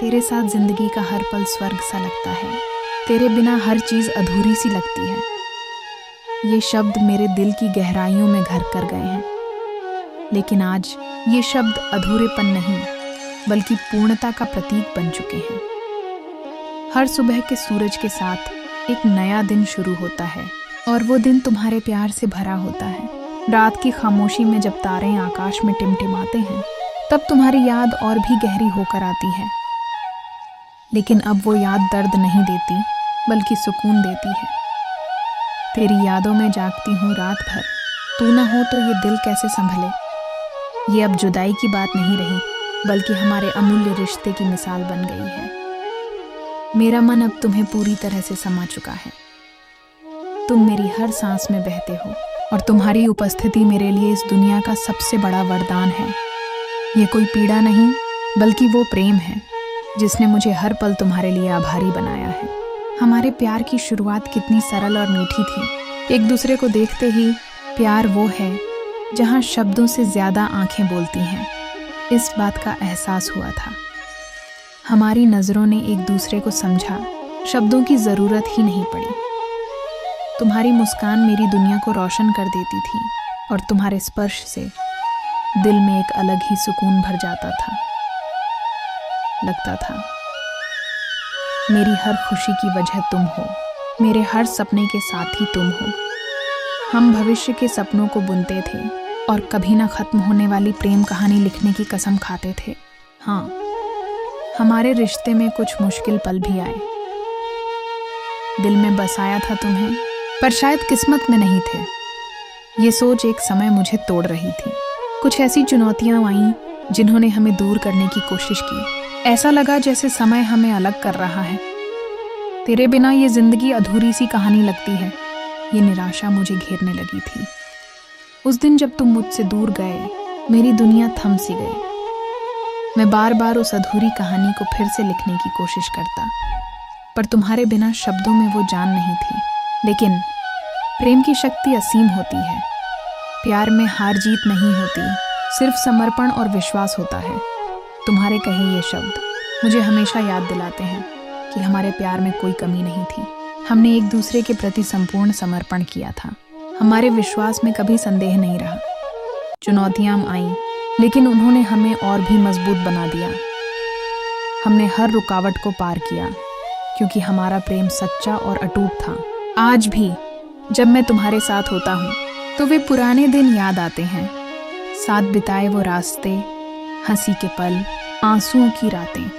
तेरे साथ जिंदगी का हर पल स्वर्ग सा लगता है। तेरे बिना हर चीज़ अधूरी सी लगती है। ये शब्द मेरे दिल की गहराइयों में घर कर गए हैं। लेकिन आज ये शब्द अधूरेपन नहीं बल्कि पूर्णता का प्रतीक बन चुके हैं। हर सुबह के सूरज के साथ एक नया दिन शुरू होता है और वो दिन तुम्हारे प्यार से भरा होता है। रात की खामोशी में जब तारे आकाश में टिमटिमाते हैं तब तुम्हारी याद और भी गहरी होकर आती है। लेकिन अब वो याद दर्द नहीं देती बल्कि सुकून देती है। तेरी यादों में जागती हूँ रात भर। तू ना हो तो ये दिल कैसे संभले। ये अब जुदाई की बात नहीं रही बल्कि हमारे अमूल्य रिश्ते की मिसाल बन गई है। मेरा मन अब तुम्हें पूरी तरह से समा चुका है। तुम मेरी हर सांस में बहते हो और तुम्हारी उपस्थिति मेरे लिए इस दुनिया का सबसे बड़ा वरदान है। ये कोई पीड़ा नहीं बल्कि वो प्रेम है जिसने मुझे हर पल तुम्हारे लिए आभारी बनाया है। हमारे प्यार की शुरुआत कितनी सरल और मीठी थी। एक दूसरे को देखते ही प्यार वो है जहाँ शब्दों से ज़्यादा आंखें बोलती हैं, इस बात का एहसास हुआ था। हमारी नज़रों ने एक दूसरे को समझा, शब्दों की ज़रूरत ही नहीं पड़ी। तुम्हारी मुस्कान मेरी दुनिया को रोशन कर देती थी और तुम्हारे स्पर्श से दिल में एक अलग ही सुकून भर जाता था। लगता था मेरी हर खुशी की वजह तुम हो, मेरे हर सपने के साथी तुम हो। हम भविष्य के सपनों को बुनते थे और कभी ना खत्म होने वाली प्रेम कहानी लिखने की कसम खाते थे। हाँ, हमारे रिश्ते में कुछ मुश्किल पल भी आए। दिल में बसाया था तुम्हें, पर शायद किस्मत में नहीं थे। ये सोच एक समय मुझे तोड़ रही थी। कुछ ऐसी चुनौतियां आईं जिन्होंने हमें दूर करने की कोशिश की। ऐसा लगा जैसे समय हमें अलग कर रहा है। तेरे बिना ये जिंदगी अधूरी सी कहानी लगती है। ये निराशा मुझे घेरने लगी थी। उस दिन जब तुम मुझसे दूर गए, मेरी दुनिया थम सी गई। मैं बार बार उस अधूरी कहानी को फिर से लिखने की कोशिश करता, पर तुम्हारे बिना शब्दों में वो जान नहीं थी। लेकिन प्रेम की शक्ति असीम होती है। प्यार में हार जीत नहीं होती, सिर्फ समर्पण और विश्वास होता है। तुम्हारे कहे ये शब्द मुझे हमेशा याद दिलाते हैं कि हमारे प्यार में कोई कमी नहीं थी। हमने एक दूसरे के प्रति संपूर्ण समर्पण किया था। हमारे विश्वास में कभी संदेह नहीं रहा। चुनौतियां आईं, लेकिन उन्होंने हमें और भी मजबूत बना दिया। हमने हर रुकावट को पार किया क्योंकि हमारा प्रेम सच्चा और अटूट था। आज भी जब मैं तुम्हारे साथ होता हूँ तो वे पुराने दिन याद आते हैं। साथ बिताए वो रास्ते, हंसी के पल, आंसुओं की रातें।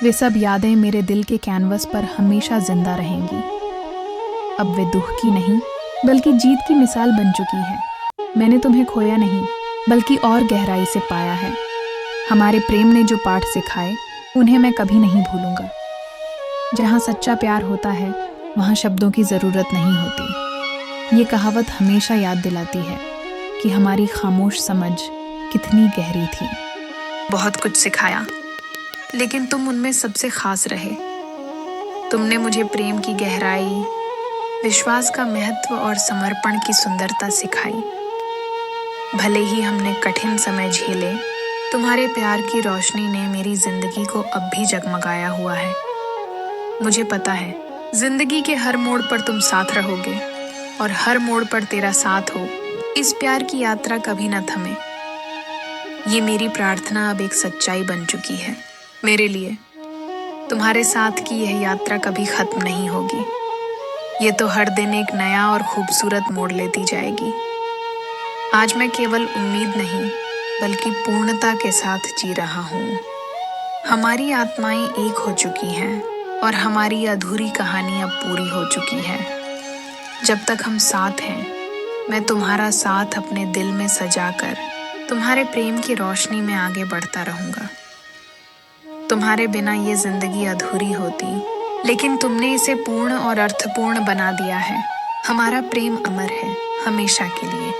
वे सब यादें मेरे दिल के कैनवस पर हमेशा जिंदा रहेंगी। अब वे दुख की नहीं बल्कि जीत की मिसाल बन चुकी है। मैंने तुम्हें खोया नहीं बल्कि और गहराई से पाया है। हमारे प्रेम ने जो पाठ सिखाए उन्हें मैं कभी नहीं भूलूंगा। जहाँ सच्चा प्यार होता है वहाँ शब्दों की ज़रूरत नहीं होती। ये कहावत हमेशा याद दिलाती है कि हमारी खामोश समझ कितनी गहरी थी। बहुत कुछ सिखाया, लेकिन तुम उनमें सबसे खास रहे। तुमने मुझे प्रेम की गहराई, विश्वास का महत्व और समर्पण की सुंदरता सिखाई। भले ही हमने कठिन समय झेले, तुम्हारे प्यार की रोशनी ने मेरी जिंदगी को अब भी जगमगाया हुआ है। मुझे पता है जिंदगी के हर मोड़ पर तुम साथ रहोगे और हर मोड़ पर तेरा साथ हो। इस प्यार की यात्रा कभी न थमे। ये मेरी प्रार्थना अब एक सच्चाई बन चुकी है मेरे लिए। तुम्हारे साथ की यह यात्रा कभी खत्म नहीं होगी। ये तो हर दिन एक नया और खूबसूरत मोड़ लेती जाएगी। आज मैं केवल उम्मीद नहीं बल्कि पूर्णता के साथ जी रहा हूँ। हमारी आत्माएं एक हो चुकी हैं और हमारी अधूरी कहानी अब पूरी हो चुकी है। जब तक हम साथ हैं, मैं तुम्हारा साथ अपने दिल में सजाकर तुम्हारे प्रेम की रोशनी में आगे बढ़ता रहूंगा। तुम्हारे बिना ये जिंदगी अधूरी होती, लेकिन तुमने इसे पूर्ण और अर्थपूर्ण बना दिया है। हमारा प्रेम अमर है, हमेशा के लिए।